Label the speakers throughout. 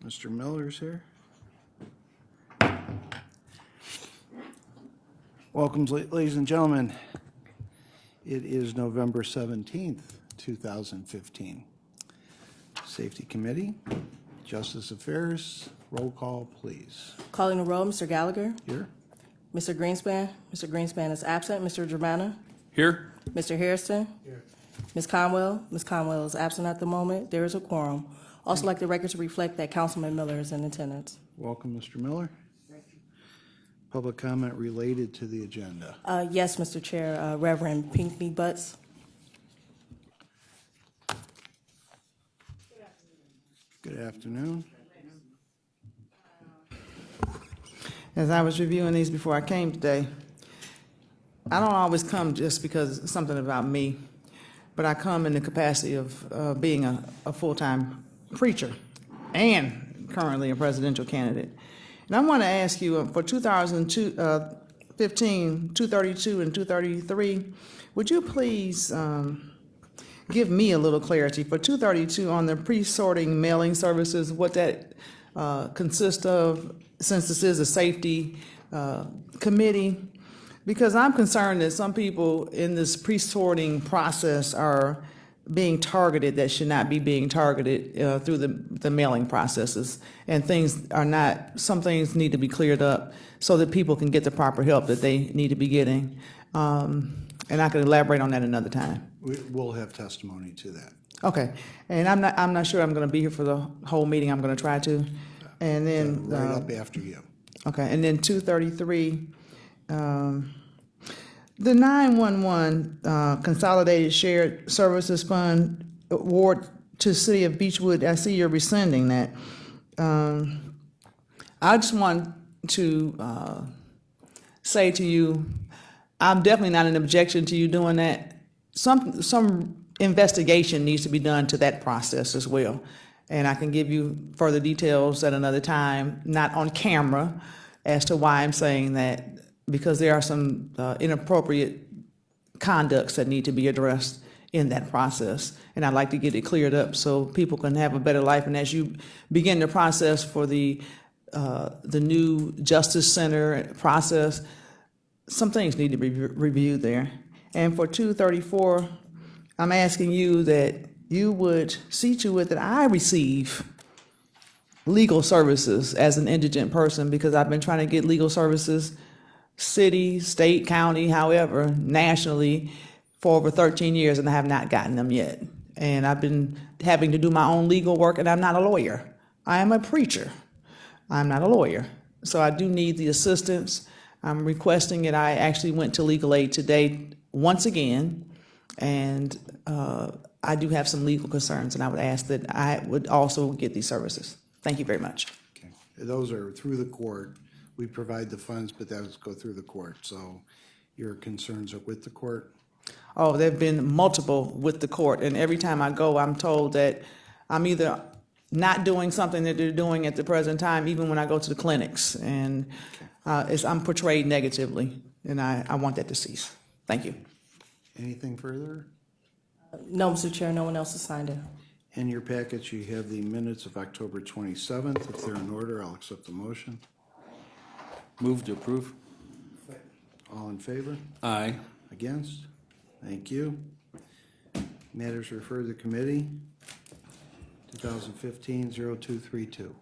Speaker 1: Mr. Miller's here. Welcome, ladies and gentlemen. It is November 17th, 2015. Safety Committee, Justice Affairs, roll call, please.
Speaker 2: Calling the roll, Mr. Gallagher.
Speaker 1: Here.
Speaker 2: Mr. Greenspan. Mr. Greenspan is absent. Mr. Germana.
Speaker 3: Here.
Speaker 2: Mr. Hairston. Here. Ms. Conwell. Ms. Conwell is absent at the moment. There is a quorum. Also like the record to reflect that Councilman Miller is in attendance.
Speaker 1: Welcome, Mr. Miller. Thank you. Public comment related to the agenda.
Speaker 2: Yes, Mr. Chair, Reverend Pinckney Butts.
Speaker 1: Good afternoon.
Speaker 4: As I was reviewing these before I came today, I don't always come just because it's something about me, but I come in the capacity of being a full-time preacher and currently a presidential candidate. And I want to ask you, for 2015, 232 and 233, would you please give me a little clarity for 232 on the pre-sorting mailing services, what that consists of, since this is a safety committee? Because I'm concerned that some people in this pre-sorting process are being targeted that should not be being targeted through the mailing processes. And some things need to be cleared up so that people can get the proper help that they need to be getting. And I can elaborate on that another time.
Speaker 1: We'll have testimony to that.
Speaker 4: Okay, and I'm not sure I'm going to be here for the whole meeting. I'm going to try to. And then
Speaker 1: Right up after you.
Speaker 4: okay, and then 233, the 911 Consolidated Shared Services Fund award to City of Beechwood. I see you're rescinding that. I just want to say to you, I'm definitely not an objection to you doing that. Some investigation needs to be done to that process as well. And I can give you further details at another time, not on camera, as to why I'm saying that, because there are some inappropriate conducts that need to be addressed in that process. And I'd like to get it cleared up so people can have a better life. And as you begin the process for the new Justice Center process, some things need to be reviewed there. And for 234, I'm asking you that you would see to it that I receive legal services as an indigent person, because I've been trying to get legal services, city, state, county, however, nationally, for over 13 years, and I have not gotten them yet. And I've been having to do my own legal work, and I'm not a lawyer. I am a preacher. I'm not a lawyer. So I do need the assistance. I'm requesting it. I actually went to legal aid today once again, and I do have some legal concerns, and I would ask that I would also get these services. Thank you very much.
Speaker 1: Okay. Those are through the court. We provide the funds, but those go through the court. So your concerns are with the court?
Speaker 4: Oh, there have been multiple with the court, and every time I go, I'm told that I'm either not doing something that they're doing at the present time, even when I go to the clinics, and I'm portrayed negatively, and I want that to cease. Thank you.
Speaker 1: Anything further?
Speaker 2: No, Mr. Chair, no one else has signed in.
Speaker 1: In your package, you have the minutes of October 27th. If they're in order, I'll accept the motion.
Speaker 3: Move to approve.
Speaker 1: All in favor?
Speaker 3: Aye.
Speaker 1: Against? Thank you. Matters referred to committee, 2015-0232.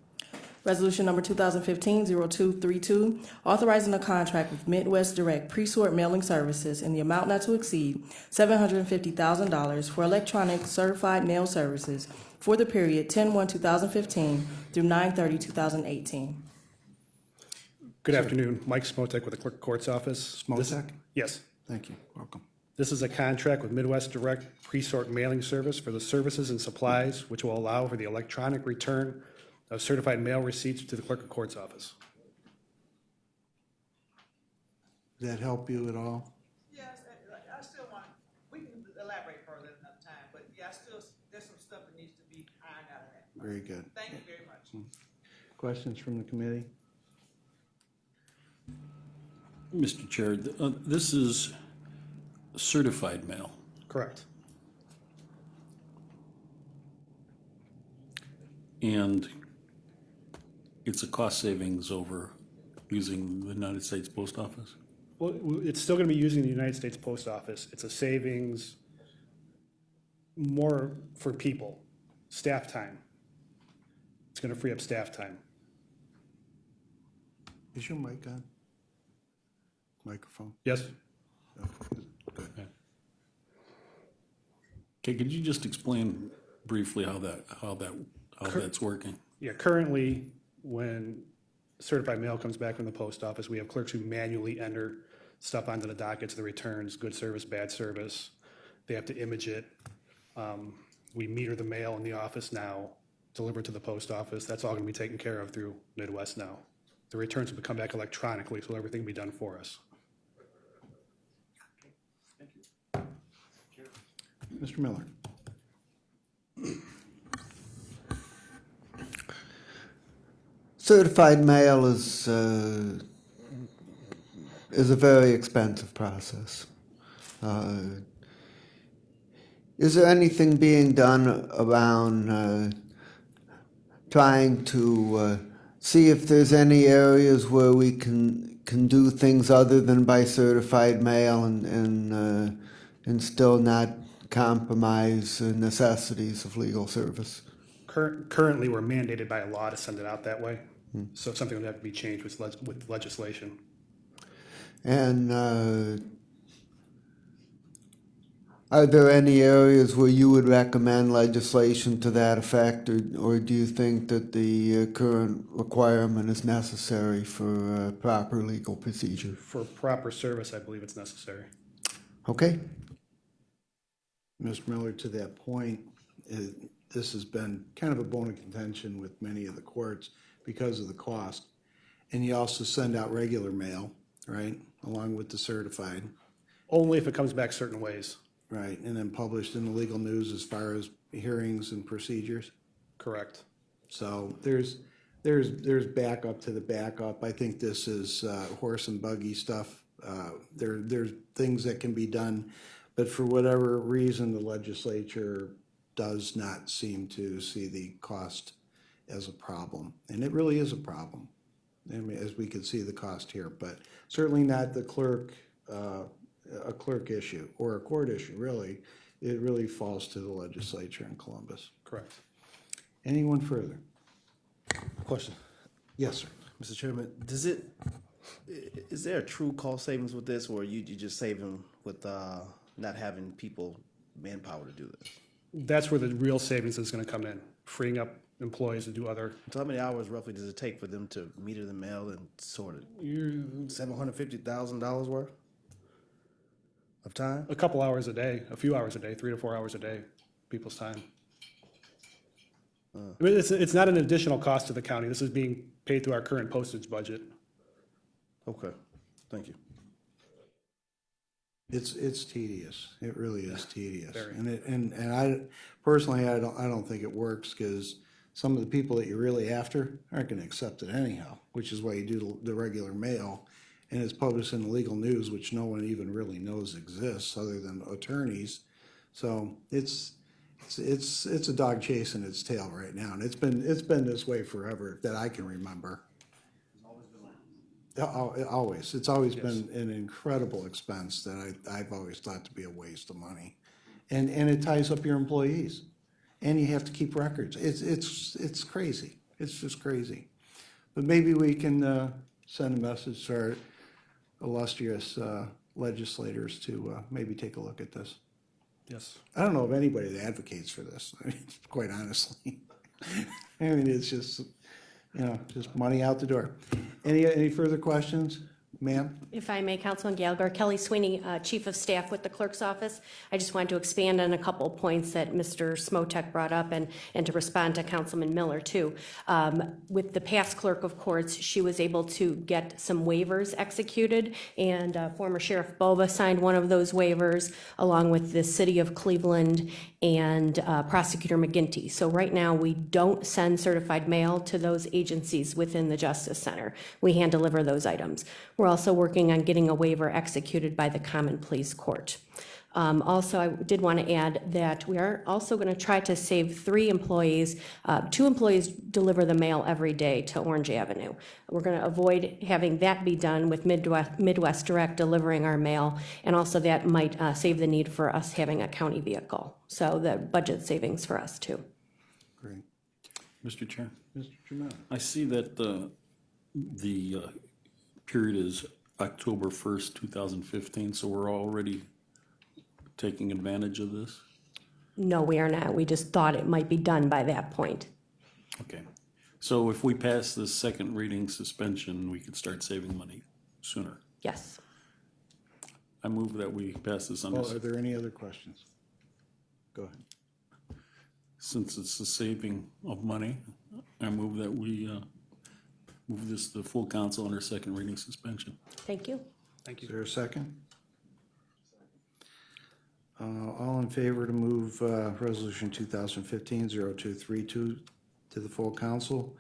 Speaker 2: Resolution number 2015-0232, authorizing a contract with Midwest Direct Pre-Sort Mailing Services in the amount not to exceed $750,000 for electronic certified mail services for the period 10/1/2015 through 9/30/2018.
Speaker 5: Good afternoon, Mike Smotek with the Clerk of Court's Office.
Speaker 1: Smotek?
Speaker 5: Yes.
Speaker 1: Thank you. Welcome.
Speaker 5: This is a contract with Midwest Direct Pre-Sort Mailing Service for the services and supplies which will allow for the electronic return of certified mail receipts to the Clerk of Court's Office.
Speaker 1: Does that help you at all?
Speaker 4: Yes, I still want, we can elaborate further another time, but yeah, there's some stuff that needs to be ironed out of that.
Speaker 1: Very good.
Speaker 4: Thank you very much.
Speaker 1: Questions from the committee?
Speaker 3: Mr. Chair, this is certified mail.
Speaker 5: Correct.
Speaker 3: And it's a cost savings over using the United States Post Office?
Speaker 5: Well, it's still going to be using the United States Post Office. It's a savings more for people, staff time. It's going to free up staff time.
Speaker 1: Is your mic on? Microphone?
Speaker 5: Yes?
Speaker 3: Okay, could you just explain briefly how that's working?
Speaker 5: Yeah, currently, when certified mail comes back from the post office, we have clerks who manually enter stuff onto the dockets, the returns, good service, bad service. They have to image it. We meter the mail in the office now, deliver it to the post office. That's all going to be taken care of through Midwest now. The returns will come back electronically, so everything will be done for us.
Speaker 1: Mr. Miller?
Speaker 6: Certified mail is a very expensive process. Is there anything being done around trying to see if there's any areas where we can do things other than by certified mail and still not compromise the necessities of legal service?
Speaker 5: Currently, we're mandated by law to send it out that way. So something would have to be changed with legislation.
Speaker 6: And are there any areas where you would recommend legislation to that effect, or do you think that the current requirement is necessary for proper legal procedure?
Speaker 5: For proper service, I believe it's necessary.
Speaker 6: Okay.
Speaker 1: Mr. Miller, to that point, this has been kind of a bone of contention with many of the courts because of the cost. And you also send out regular mail, right, along with the certified,
Speaker 5: Only if it comes back certain ways.
Speaker 1: right, and then published in the legal news as far as hearings and procedures.
Speaker 5: Correct.
Speaker 1: So there's backup to the backup. I think this is horse and buggy stuff. There's things that can be done, but for whatever reason, the legislature does not seem to see the cost as a problem, and it really is a problem. I mean, as we can see the cost here, but certainly not the clerk, a clerk issue or a court issue. Really, it really falls to the legislature in Columbus.
Speaker 5: Correct.
Speaker 1: Anyone further?
Speaker 7: Question,
Speaker 1: Yes, sir.
Speaker 7: Mr. Chairman, is there a true cost savings with this, or you just saving with not having people manpower to do this?
Speaker 5: That's where the real savings is going to come in, freeing up employees to do other.
Speaker 7: So how many hours roughly does it take for them to meter the mail and sort it? $750,000 worth of time?
Speaker 5: A couple hours a day, a few hours a day, 3 to 4 hours a day, people's time. I mean, it's not an additional cost to the county. This is being paid through our current postage budget.
Speaker 7: Okay, thank you.
Speaker 1: It's tedious. It really is tedious.
Speaker 5: Very.
Speaker 1: And I personally, I don't think it works because some of the people that you're really after aren't going to accept it anyhow, which is why you do the regular mail. And it's published in the legal news, which no one even really knows exists other than attorneys. So it's a dog chasing its tail right now. And it's been this way forever that I can remember. Always. It's always been an incredible expense that I've always thought to be a waste of money. And it ties up your employees. And you have to keep records. It's crazy. It's just crazy. But maybe we can send a message to our illustrious legislators to maybe take a look at this.
Speaker 5: Yes.
Speaker 1: I don't know of anybody that advocates for this, I mean, quite honestly. I mean, it's just, just money out the door. Any further questions? Ma'am?
Speaker 8: If I may, Councilman Gallagher, Kelly Sweeney, Chief of Staff with the Clerk's Office. I just wanted to expand on a couple of points that Mr. Smotek brought up and to respond to Councilman Miller, too. With the past Clerk of Courts, she was able to get some waivers executed, and former Sheriff Boba signed one of those waivers, along with the City of Cleveland and Prosecutor McGinty. So right now, we don't send certified mail to those agencies within the Justice Center. We hand deliver those items. We're also working on getting a waiver executed by the Common Pleas Court. Also, I did want to add that we are also going to try to save 3 employees. 2 employees deliver the mail every day to Orange Avenue. We're going to avoid having that be done with Midwest Direct delivering our mail, and also that might save the need for us having a county vehicle. So the budget savings for us too.
Speaker 1: Great.
Speaker 3: Mr. Chair,
Speaker 1: Mr. Jamel?
Speaker 3: I see that the period is October 1st, 2015, so we're already taking advantage of this?
Speaker 8: No, we are not. We just thought it might be done by that point.
Speaker 3: Okay. So if we pass this second reading suspension, we could start saving money sooner.
Speaker 8: Yes.
Speaker 3: I move that we pass this under,
Speaker 1: Are there any other questions? Go ahead.
Speaker 3: since it's the saving of money, I move that we move this to full council under second reading suspension.
Speaker 8: Thank you.
Speaker 5: Thank
Speaker 1: Is
Speaker 5: you.
Speaker 1: there a second? All in favor to move Resolution 2015-0232 to the full council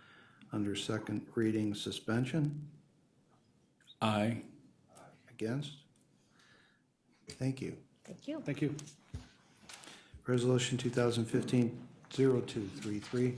Speaker 1: under second reading suspension?
Speaker 3: Aye.
Speaker 1: Against? Thank you.
Speaker 8: Thank you.
Speaker 5: Thank you.
Speaker 1: Resolution 2015-0233.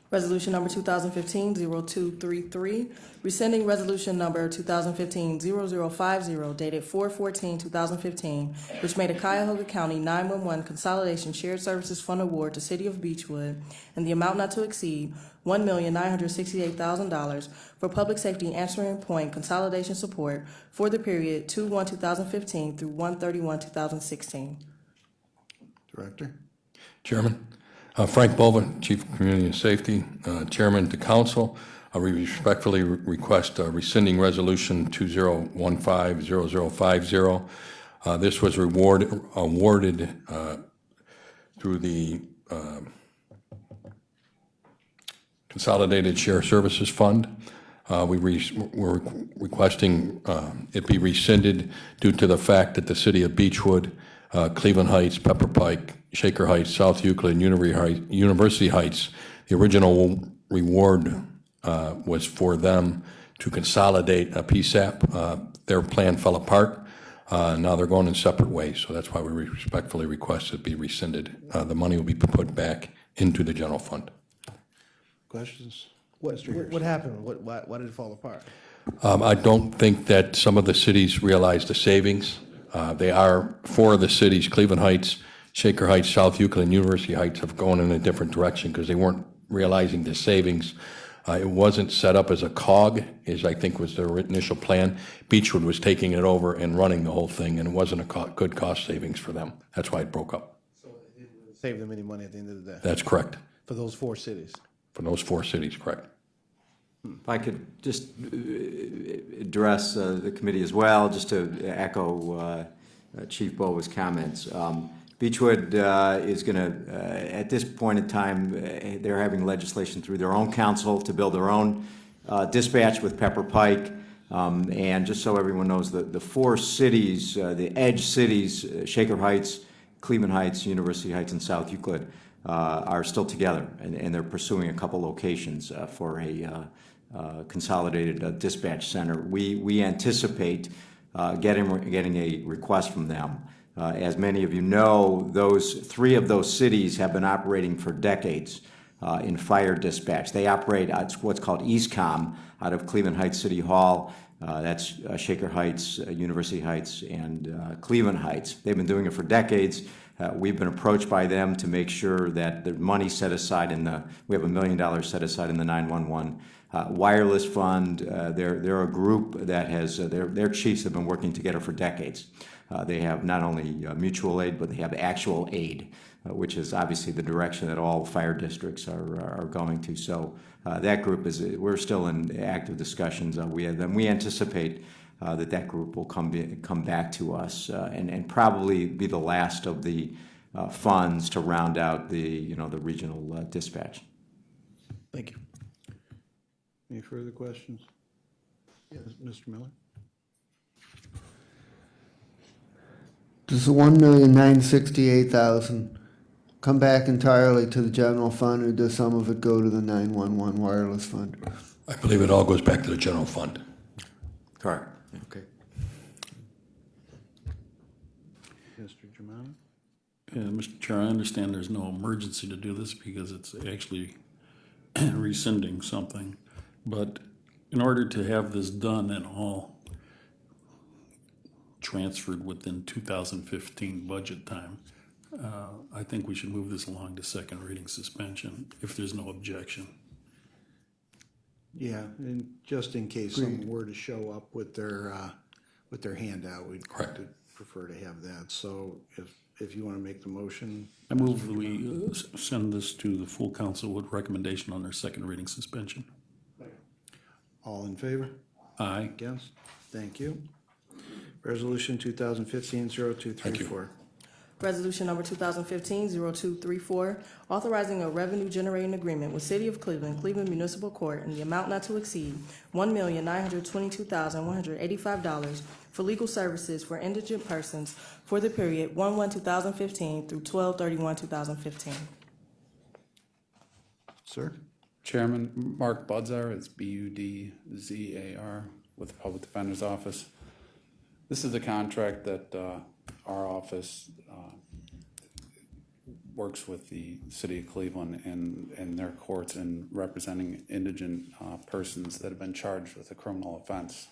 Speaker 2: Resolution number 2015-0233, rescinding resolution number 2015-0050 dated 4/14/2015, which made a Cuyahoga County 911 Consolidation Shared Services Fund award to City of Beechwood in the amount not to exceed $1,968,000 for public safety answering point consolidation support for the period 2/1/2015 through 1/31/2016.
Speaker 1: Director?
Speaker 9: Chairman. Frank Bova, Chief of Community and Safety, Chairman to Council. We respectfully request rescinding Resolution 2015-0050. This was awarded through the Consolidated Share Services Fund. We're requesting it be rescinded due to the fact that the City of Beechwood, Cleveland Heights, Pepper Pike, Shaker Heights, South Euclid, University Heights, the original reward was for them to consolidate a PSAP. Their plan fell apart. Now they're going in separate ways, so that's why we respectfully request it be rescinded. The money will be put back into the general fund.
Speaker 1: Questions?
Speaker 7: What happened? Why did it fall apart?
Speaker 9: I don't think that some of the cities realize the savings. They are, 4 of the cities, Cleveland Heights, Shaker Heights, South Euclid, and University Heights, have gone in a different direction because they weren't realizing the savings. It wasn't set up as a COG, as I think was their initial plan. Beechwood was taking it over and running the whole thing, and it wasn't a good cost savings for them. That's why it broke up.
Speaker 7: Save them any money at the end of the day
Speaker 9: That's correct.
Speaker 7: for those 4 cities.
Speaker 9: For those 4 cities, correct.
Speaker 10: If I could just address the committee as well, just to echo Chief Bova's comments. Beechwood is going to, at this point in time, they're having legislation through their own council to build their own dispatch with Pepper Pike. And just so everyone knows, the 4 cities, the edge cities, Shaker Heights, Cleveland Heights, University Heights, and South Euclid, are still together, and they're pursuing a couple locations for a consolidated dispatch center. We anticipate getting a request from them. As many of you know, 3 of those cities have been operating for decades in fire dispatch. They operate at what's called EastCom out of Cleveland Heights City Hall. That's Shaker Heights, University Heights, and Cleveland Heights. They've been doing it for decades. We've been approached by them to make sure that the money set aside we have $1 million set aside in the 911 wireless fund. They're a group that has, their chiefs have been working together for decades. They have not only mutual aid, but they have actual aid, which is obviously the direction that all fire districts are going to. So that group we're still in active discussions with them. We anticipate that group will come back to us and probably be the last of the funds to round out the regional dispatch.
Speaker 7: Thank you.
Speaker 1: Any further questions? Yes, Mr. Miller?
Speaker 6: Does the $1,968,000 come back entirely to the general fund, or does some of it go to the 911 wireless fund?
Speaker 9: I believe it all goes back to the general fund.
Speaker 10: Correct.
Speaker 6: Okay.
Speaker 1: Mr. Germano?
Speaker 3: Mr. Chair, I understand there's no emergency to do this because it's actually rescinding something. But in order to have this done and all transferred within 2015 budget time, I think we should move this along to second reading suspension if there's no objection.
Speaker 1: Yeah, and just in case someone were to show up with their handout, we'd prefer to have that. So if you want to make the motion.
Speaker 3: I move that we send this to the full council with recommendation on their second reading suspension.
Speaker 1: All in favor?
Speaker 3: Aye.
Speaker 1: Against? Thank you. Resolution 2015-0234.
Speaker 2: Resolution number 2015-0234, authorizing a revenue-generating agreement with City of Cleveland, Cleveland Municipal Court in the amount not to exceed $1,922,185 for legal services for indigent persons for the period 1/1/2015 through 12/31/2015.
Speaker 1: Sir?
Speaker 11: Chairman, Mark Budzar, it's Budzar with the Public Defender's Office. This is a contract that our office works with the City of Cleveland and their courts in representing indigent persons that have been charged with a criminal offense.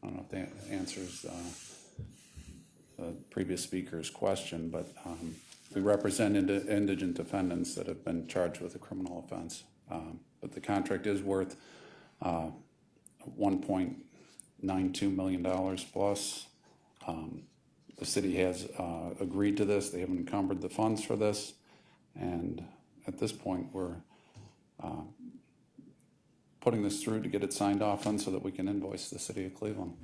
Speaker 11: I don't know if that answers the previous speaker's question, but we represent indigent defendants that have been charged with a criminal offense. But the contract is worth $1.92 million plus. The city has agreed to this. They haven't encumbered the funds for this. And at this point, we're putting this through to get it signed off on so that we can invoice the City of Cleveland.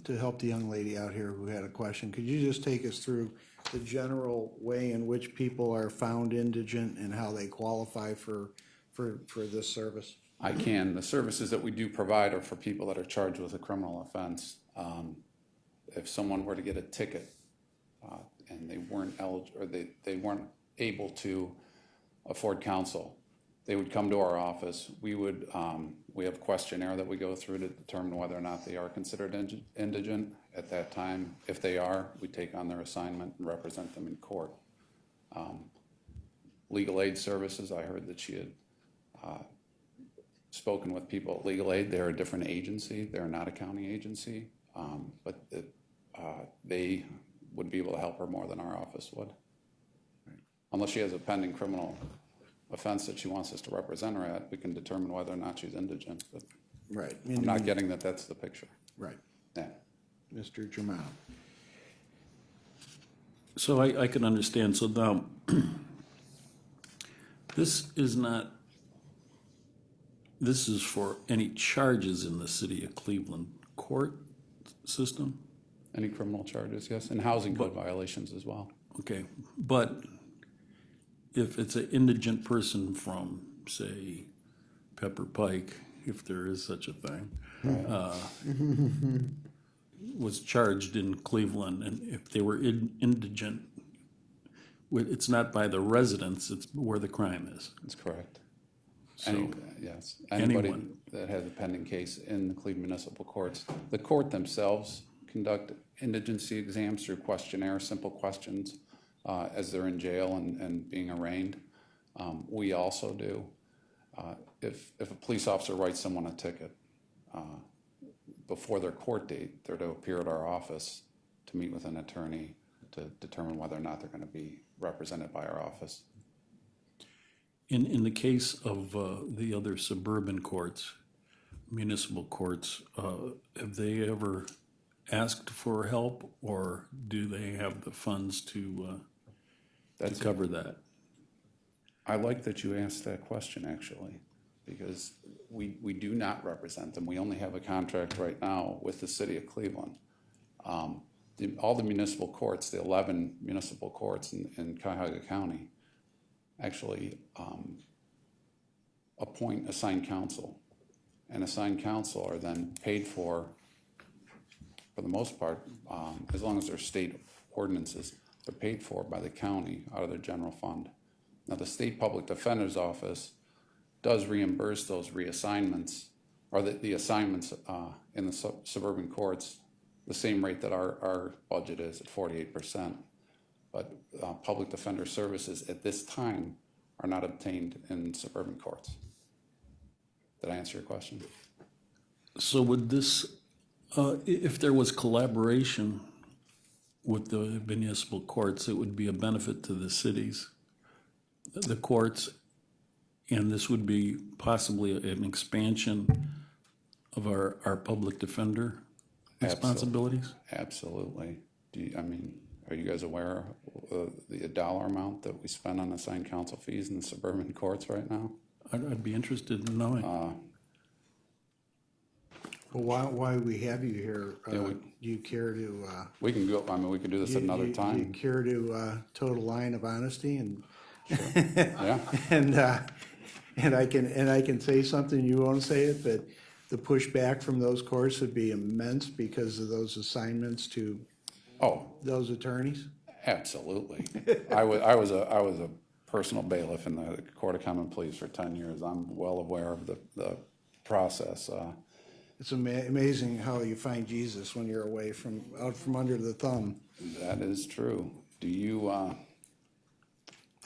Speaker 1: To help the young lady out here who had a question, could you just take us through the general way in which people are found indigent and how they qualify for this service?
Speaker 11: I can. The services that we do provide are for people that are charged with a criminal offense. If someone were to get a ticket and they weren't eligible, or they weren't able to afford counsel, they would come to our office. We have a questionnaire that we go through to determine whether or not they are considered indigent. At that time, if they are, we take on their assignment and represent them in court. Legal aid services, I heard that she had spoken with people at Legal Aid. They're a different agency. They're not a county agency, but they would be able to help her more than our office would. Unless she has a pending criminal offense that she wants us to represent her at, we can determine whether or not she's indigent. But
Speaker 1: Right.
Speaker 11: I'm not getting that that's the picture.
Speaker 1: Right.
Speaker 11: Yeah.
Speaker 1: Mr. Germano.
Speaker 3: So I can understand. So now, this is for any charges in the City of Cleveland court system?
Speaker 11: Any criminal charges, yes, and housing code violations as well.
Speaker 3: Okay, but if it's an indigent person from, say, Pepper Pike, if there is such a thing, was charged in Cleveland, and if they were indigent, it's not by the residents, it's where the crime is.
Speaker 11: That's correct.
Speaker 3: So,
Speaker 11: Yes, anybody
Speaker 3: anyone.
Speaker 11: that has a pending case in the Cleveland Municipal Courts. The court themselves conduct indigency exams through questionnaire, simple questions, as they're in jail and being arraigned. We also do. If a police officer writes someone a ticket before their court date, they're to appear at our office to meet with an attorney to determine whether or not they're going to be represented by our office.
Speaker 3: In the case of the other suburban courts, municipal courts, have they ever asked for help, or do they have the funds to cover that?
Speaker 11: I like that you asked that question, actually, because we do not represent them. We only have a contract right now with the City of Cleveland. All the municipal courts, the 11 municipal courts in Cuyahoga County, actually appoint assigned counsel. And assigned counsel are then paid for the most part, as long as they're state ordinances, they're paid for by the county out of their general fund. Now, the State Public Defender's Office does reimburse those reassignments, or the assignments in the suburban courts, the same rate that our budget is at 48%. But public defender services at this time are not obtained in suburban courts. Did I answer your question?
Speaker 3: So would this, if there was collaboration with the municipal courts, it would be a benefit to the cities, the courts, and this would be possibly an expansion of our public defender responsibilities?
Speaker 11: Absolutely. Are you guys aware of the dollar amount that we spend on assigned counsel fees in the suburban courts right now?
Speaker 3: I'd be interested in knowing.
Speaker 1: Well, why we have you here, do you care to,
Speaker 11: We can go, we can do this at another
Speaker 1: do you
Speaker 11: time.
Speaker 1: care to, toe the line of honesty and,
Speaker 11: Yeah,
Speaker 1: and I can say something, you won't say it, but the pushback from those courts would be immense because of those assignments to
Speaker 11: oh,
Speaker 1: those attorneys?
Speaker 11: absolutely. I was a personal bailiff in the Court of Common Pleas for 10 years. I'm well aware of the process.
Speaker 1: It's amazing how you find Jesus when you're away out from under the thumb.
Speaker 11: That is true. Do you,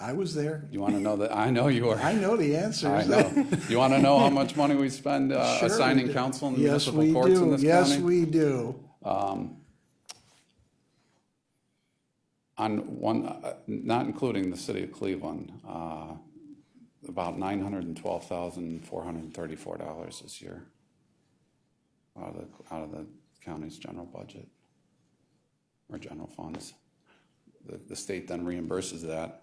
Speaker 1: I was there.
Speaker 11: you want to know that? I know you are.
Speaker 1: I know the answers.
Speaker 11: I know. You want to know how much money we spend
Speaker 1: Sure
Speaker 11: assigning
Speaker 1: we do.
Speaker 11: counsel in the
Speaker 1: Yes,
Speaker 11: municipal
Speaker 1: we
Speaker 11: courts in
Speaker 1: do.
Speaker 11: this
Speaker 1: Yes,
Speaker 11: county?
Speaker 1: we do.
Speaker 11: On one, not including the city of Cleveland, about $912,434 this year out of the county's general budget or general funds. The state then reimburses that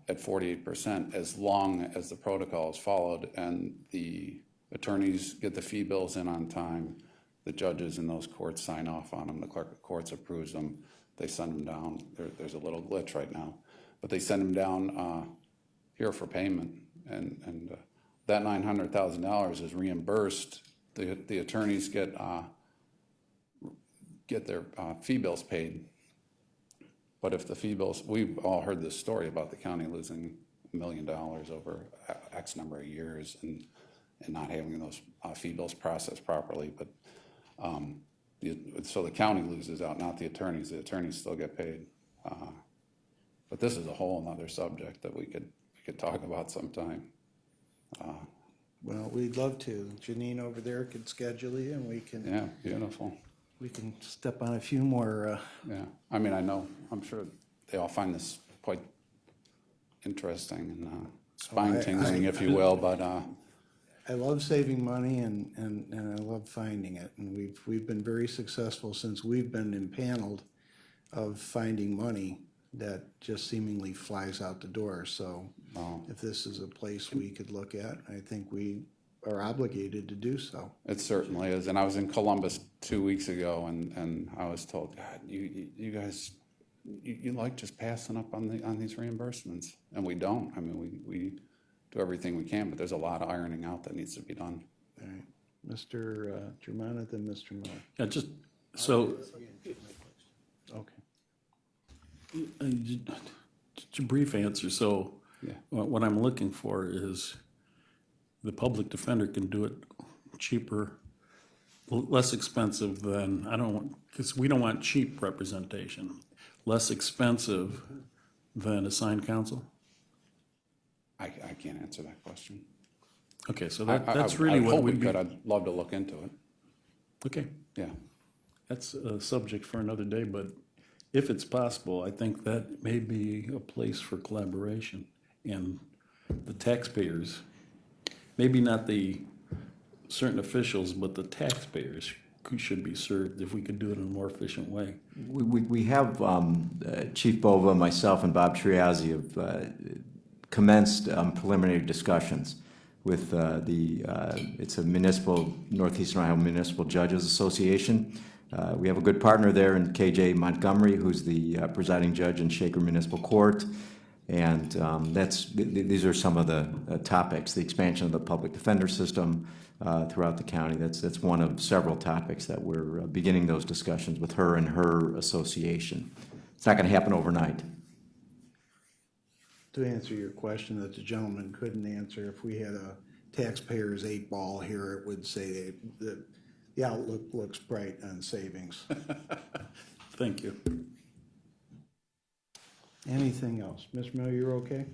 Speaker 11: at 48% as long as the protocol is followed and the attorneys get the fee bills in on time, the judges in those courts sign off on them, the clerk of courts approves them, they send them down. There's a little glitch right now, but they send them down here for payment, and that $900,000 is reimbursed. The attorneys get their fee bills paid. But if the fee bills, we've all heard this story about the county losing $1 million over X number of years and not having those fee bills processed properly. But so the county loses out, not the attorneys. The attorneys still get paid. But this is a whole nother subject that we could talk about sometime.
Speaker 1: Well, we'd love to. Janine over there could schedule you and we can
Speaker 11: Yeah, beautiful.
Speaker 1: step on a few more,
Speaker 11: Yeah, I'm sure they all find this quite interesting and spine-tingling, if you will, but
Speaker 1: I love saving money and I love finding it. And we've been very successful since we've been impaneled of finding money that just seemingly flies out the door. So if this is a place we could look at, I think we are obligated to do so.
Speaker 11: it certainly is. And I was in Columbus 2 weeks ago, and I was told, God, you guys, you like just passing up on these reimbursements, and we don't. We do everything we can, but there's a lot of ironing out that needs to be done.
Speaker 1: All right. Mr. Germana, then Mr. Miller.
Speaker 3: Yeah, just, so,
Speaker 1: Okay.
Speaker 3: just a brief answer. So
Speaker 11: Yeah.
Speaker 3: what I'm looking for is the public defender can do it cheaper, less expensive than, because we don't want cheap representation, less expensive than assigned counsel?
Speaker 11: I can't answer that question.
Speaker 3: Okay, so that's really
Speaker 11: I
Speaker 3: what
Speaker 11: hope we
Speaker 3: we'd be,
Speaker 11: could. I'd love to look into it.
Speaker 3: okay.
Speaker 11: Yeah.
Speaker 3: That's a subject for another day, but if it's possible, I think that may be a place for collaboration. And the taxpayers, maybe not the certain officials, but the taxpayers should be served if we could do it in a more efficient way.
Speaker 10: We have, Chief Bova, myself, and Bob Triazzi have commenced preliminary discussions with it's a Northeastern Ohio Municipal Judges Association. We have a good partner there in KJ Montgomery, who's the presiding judge in Shaker Municipal Court. And these are some of the topics, the expansion of the public defender system throughout the county. That's one of several topics that we're beginning those discussions with her and her association. It's not going to happen overnight.
Speaker 1: To answer your question that the gentleman couldn't answer, if we had a taxpayer's 8-ball here, it would say that the outlook looks bright on savings.
Speaker 3: Thank you.
Speaker 1: Anything else? Ms. Miller, you're okay?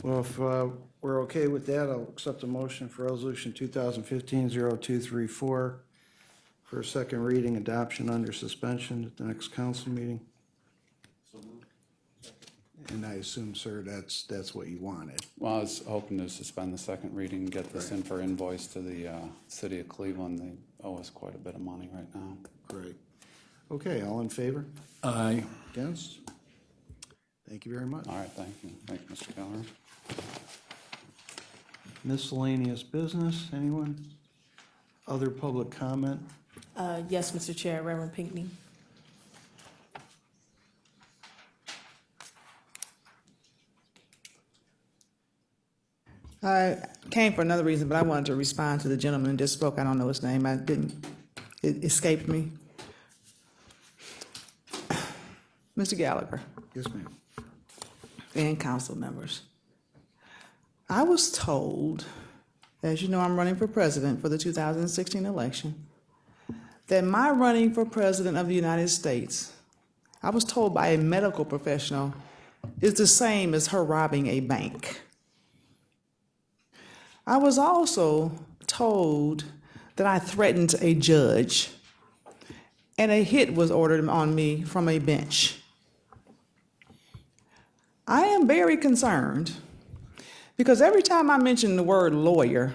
Speaker 1: Well, if we're okay with that, I'll accept a motion for Resolution 2015-0234 for a second reading, adoption under suspension at the next council meeting. And I assume, sir, that's what you wanted.
Speaker 11: Well, I was hoping to suspend the second reading and get this in for invoice to the city of Cleveland. They owe us quite a bit of money right now.
Speaker 1: Great. Okay, all in favor?
Speaker 3: Aye.
Speaker 1: Against? Thank you very much.
Speaker 11: All right, thank you. Thank you, Mr. Keller.
Speaker 1: Miscellaneous business, anyone? Other public comment?
Speaker 2: Yes, Mr. Chair, Reverend Pinckney.
Speaker 4: I came for another reason, but I wanted to respond to the gentleman who just spoke. I don't know his name. It escaped me. Mr. Gallagher
Speaker 1: Yes, ma'am.
Speaker 4: and council members. I was told, as you know, I'm running for president for the 2016 election, that my running for president of the United States, I was told by a medical professional, is the same as her robbing a bank. I was also told that I threatened a judge, and a hit was ordered on me from a bench. I am very concerned because every time I mention the word lawyer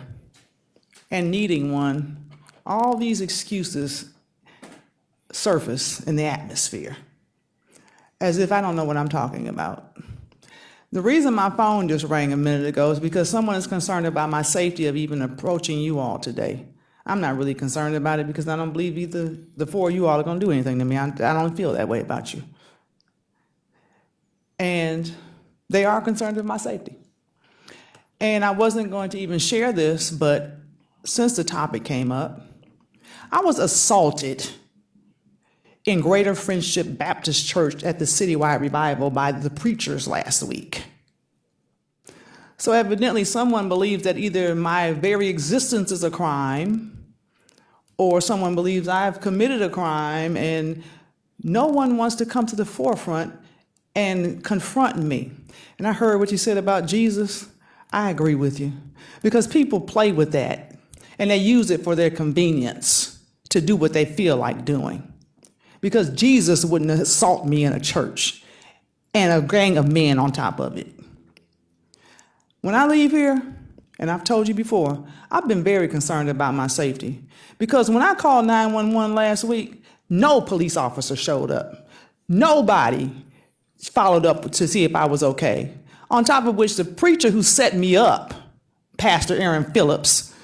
Speaker 4: and needing one, all these excuses surface in the atmosphere, as if I don't know what I'm talking about. The reason my phone just rang a minute ago is because someone is concerned about my safety of even approaching you all today. I'm not really concerned about it because I don't believe either the four of you all are going to do anything to me. I don't feel that way about you. And they are concerned with my safety. And I wasn't going to even share this, but since the topic came up, I was assaulted in Greater Friendship Baptist Church at the citywide revival by the preachers last week. So evidently someone believes that either my very existence is a crime or someone believes I've committed a crime, and no one wants to come to the forefront and confront me. And I heard what you said about Jesus. I agree with you, because people play with that and they use it for their convenience to do what they feel like doing. Because Jesus wouldn't assault me in a church and a gang of men on top of it. When I leave here, and I've told you before, I've been very concerned about my safety. Because when I called 911 last week, no police officer showed up. Nobody followed up to see if I was okay. On top of which, the preacher who set me up, Pastor Aaron Phillips,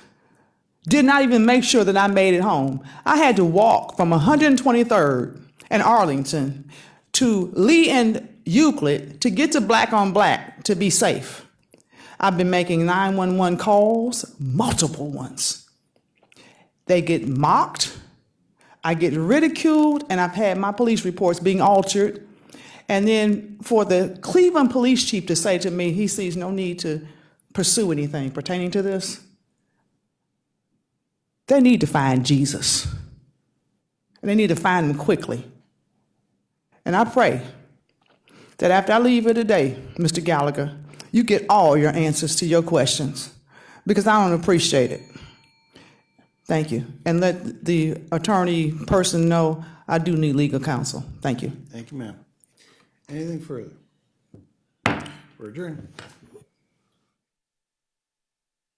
Speaker 4: did not even make sure that I made it home. I had to walk from 123rd and Arlington to Lee and Euclid to get to Black on Black to be safe. I've been making 911 calls, multiple ones. They get mocked, I get ridiculed, and I've had my police reports being altered. And then for the Cleveland police chief to say to me he sees no need to pursue anything pertaining to this, they need to find Jesus. And they need to find him quickly. And I pray that after I leave here today, Mr. Gallagher, you get all your answers to your questions, because I don't appreciate it. Thank you. And let the attorney person know I do need legal counsel. Thank you.
Speaker 1: Thank you, ma'am. Anything further? We're adjourned.